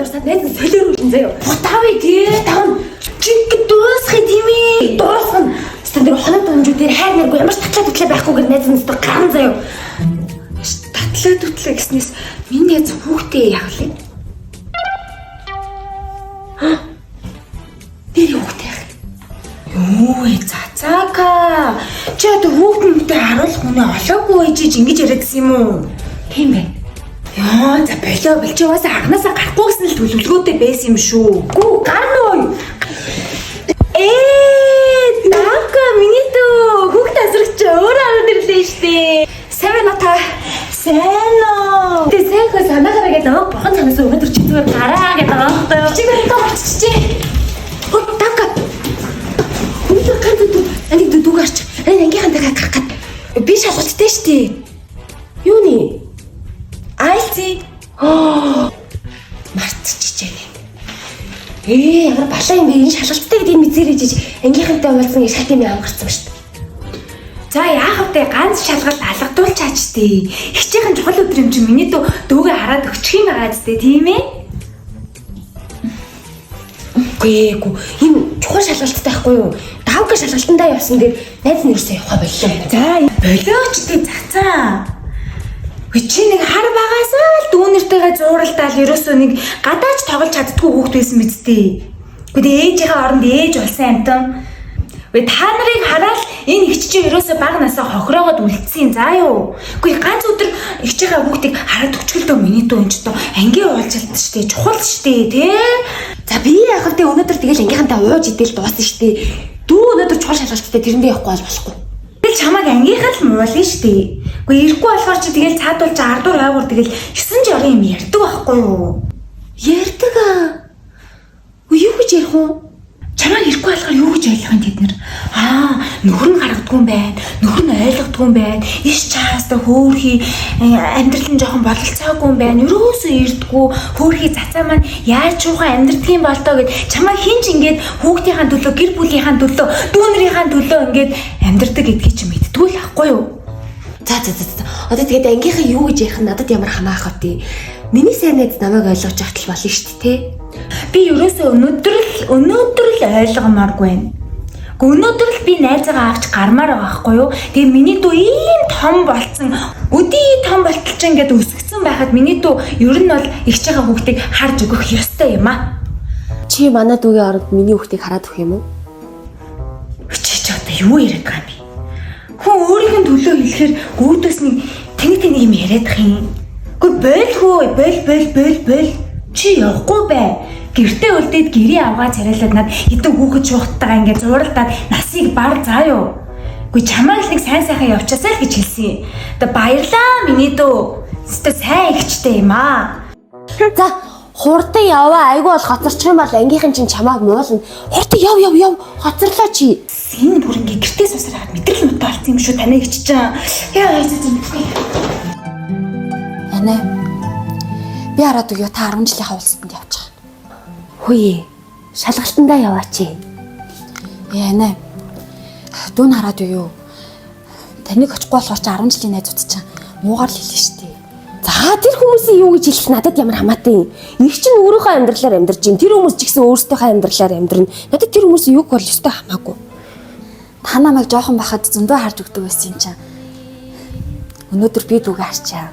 дурсаад найз нь солиоруулсан заяа. Бутаавь тий. Таван чиг дуусах тийм ээ. Дуусна. Стандар хоног донжуу дээр хайр нэргүй ямар ч татлаа байхгүйгээр найз нь ган заяа. Татлаа гэснээс миний найз хүүхдээ яглаа. Тэр хүүхдээ. Юу вэ цацака. Чи одоо хүүхдэнтэй харуулах үнэ олоогүй ээжиж ингэж яриадсан юм уу? Тийм ээ. Яа за болоо чи уусаа агнаасаа гарахгүй гэсэн л төлөвлөгөөтэй байсан юм шүү. Гүү гарнаа. Дака миний дүү хүүхд асрагч өөрөө аваад ирлээ штэ. Сайн уу? Тэ сайхан санаагаараа гэдэг аа бохон цанаас өнөөдөр чи зүгээр гараа гэдэг аахгүй. Чи гэрээ таарччихжээ. Дака. Өнөөдөр ганц дүү гарч. Ангийнхантай гарах гээд. Би шалгалттай штэ. Юуны? Айци. Мартчихжээ. Ямар балаа юм бэ? Энэ шалгалттай гэдэг энэ мэдэрэж ангийнхантай уулзсан их шатны амгарсан ба штэ. За яах вэ? Ганц шалгалт алгадуулчаач тээ. Хичээхэн чухал өдөр юм чи миний дүүгээ хараад өгчих юм байгаа зү тийм ээ? Үгүй энэ чухал шалгалттай байхгүй юу? Давга шалгалтандаа явсан дээр найз нь юусэн явах боллоо. За болооч тээ цацаа. Чи нэг хар багасаа л дүүнэртэйгээ зууралдаал ерөөсөө нэг гадаач тоглож чаддгүй хүүхд байсан биз дээ. Гэхдээ ээжийнхээ оронд ээж болсон амтан. Вэ та нарыг хараад энэ ихч чинь ерөөсөө баг насаа хохироогоод үлдсэн заа юу. Үгүй ганц өдөр ихчийнхээ хүүхдийг хараад өчгөлдөө миний дүү энэ ч ангийн уулзалт штэ чухал штэ тий. За би яах вэ өнөөдөр тэгэл ангийнхантай ууж идэл дууссан штэ. Дүү өнөөдөр чухал шалгалттай тэрэндээ явахгүй болохгүй. Тэгэл чамайг ангийнхаа л муулна штэ. Үгүй ирэхгүй болохоор чи тэгэл цаадуулж ардуур айгуур тэгэл 9 жорын юм ярьдаг байхгүй юу? Ярьдаг аа. Үгүй юу гэж ярих вэ? Чамайг ирэхгүй болохоор юу гэж ойлгох юм тэд нэр? Нөхөр нь харагдгүй юм байна. Нөхөр нь ойлгодгүй юм байна. Иш чаастаа хөөхий амьдрал нь жоохон бололцоогүй юм байна. Ерөөсөө ирдгүү. Хөөхий цацаа маань яаж чуухан амьдрдаг юм бол тоо гэд чамайг хинч ингээд хүүхдийнхаа төлөө, гэр бүлийнхаа төлөө, дүүнэрийнхаа төлөө ингээд амьдрдаг гэдгийг чи мэддгүй л ахгүй юу? За. Одоо тэгээд ангийнхаа юу гэж ярих нь надад ямар хамаах вэ? Миний сайн найз намайг ойлгож ахтал болно шүү дээ, тэ? Би ерөөсөө өнөөдөр л ойлгомооргүй байна. Өнөөдөр л би найзаагаа авч гармаар байгаа байхгүй юу? Тэгээ миний дүү ийм том болцсон, өдий том болтолч ингээд өсгцэн байхад миний дүү ер нь бол ихчийнхаа хүүхдийг харж өгөх ёстой юм аа. Чи манай дүүгийн оронд миний хүүхдийг хараад өгөх юм уу? Чи одоо юу яриад байгаа юм бэ? Хүн өөрийнх нь төлөө хэлэхээр өөдөөс нэг тэнийг юм яриадах юм. Гэхдээ бойл. Чи явахгүй бай. Гэртээ үлдээд гэрээ авгаа царайлаад над хэдэн хүүхэд шуухтайгаа ингээд зууралдаад насыг бар заа юу. Үгүй чамайг л нэг сайн сайхан явчаасаа л гэж хэлсэн. Одоо баярлаа миний дүү. Зөвхөн сайн ихчтэй юм аа. За хурдан яваа айгүй бол хоцорчих юм бол ангийнхан чинь чамайг муулна. Хурдан яв. Хоцорлоо чи. Энэ бүр ингээд гэртээ сусраад мэдрэл мөтө болсон юм шүү танай ихч чинь. Яа Ана. Би хараад өгөө та 10 жилийнхаа уулзалтанд явчих. Хөөе. Шалгалтандаа яваач. Ана. Дүүн хараад өгөө. Таныг очихгүй болохоор чи 10 жилийн найзууд чинь муугар л хэлнэ шүү дээ. За тэр хүмүүсийн юу гэж хэлэх надад ямар хамаатай юм. Их чинь өөрийнхөө амьдралаар амьдарч юм. Тэр хүмүүс ч гэсэн өөрсдийнхөө амьдралаар амьдрна. Надад тэр хүмүүсийн юг бол өстой хамаагүй. Та намайг жоохон бахад зөндөө харж өгдөг байсан юм чинь. Өнөөдөр би дүүгээ харчаа.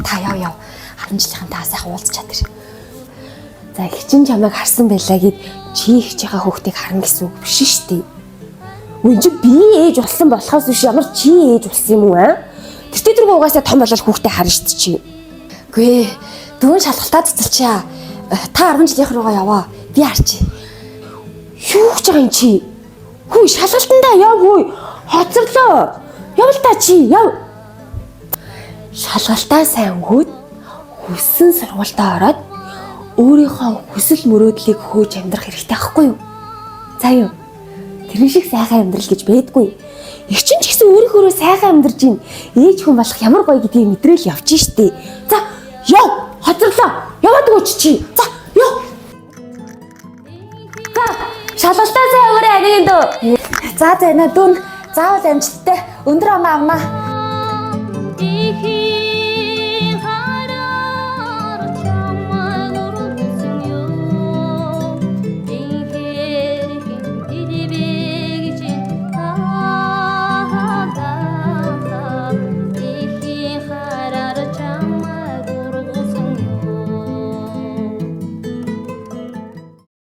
Та яв 10 жилийнхэн та сайхан уулзч чадчих. За ихчин чамайг харсан байлаа гэд чи ихчийнхаа хүүхдийг харна гэсэн үг биш шүү дээ. Үн чи би ээж болсон болохоос биш ямар чи ээж болсон юм уу аа? Тэр тэр угаасаа том болол хүүхдээ харна шүү дээ чи. Гүй дүүн шалгалтаа цэцэлчээ. Та 10 жилийнх руугаа яваа. Би харчих. Юу гэж байгаа юм чи? Хүү шалгалтандаа яв хүү. Хоцорлоо. Явал та чи яв. Шалгалтаа сайн өгөөд хүссэн сургуультаа ороод өөрийнхөө хүсэл мөрөөдлийг хөөж амьдрах хэрэгтэй байхгүй юу? За юу. Тэрэн шиг сайхан амьдрал гэж байдгүй. Их ч гэсэн өөрийнхөө сайхан амьдарч ийн ээж хүн болох ямар гоё гэдгийг мэдрээл явж штэ. За яв. Хоцорлоо. Яваад өгөөч чи. За яв. За шалгалтаа сайн өгөөрэй агийн дөө. За наа дүн заавал амжилттай өндөр амаа авнаа.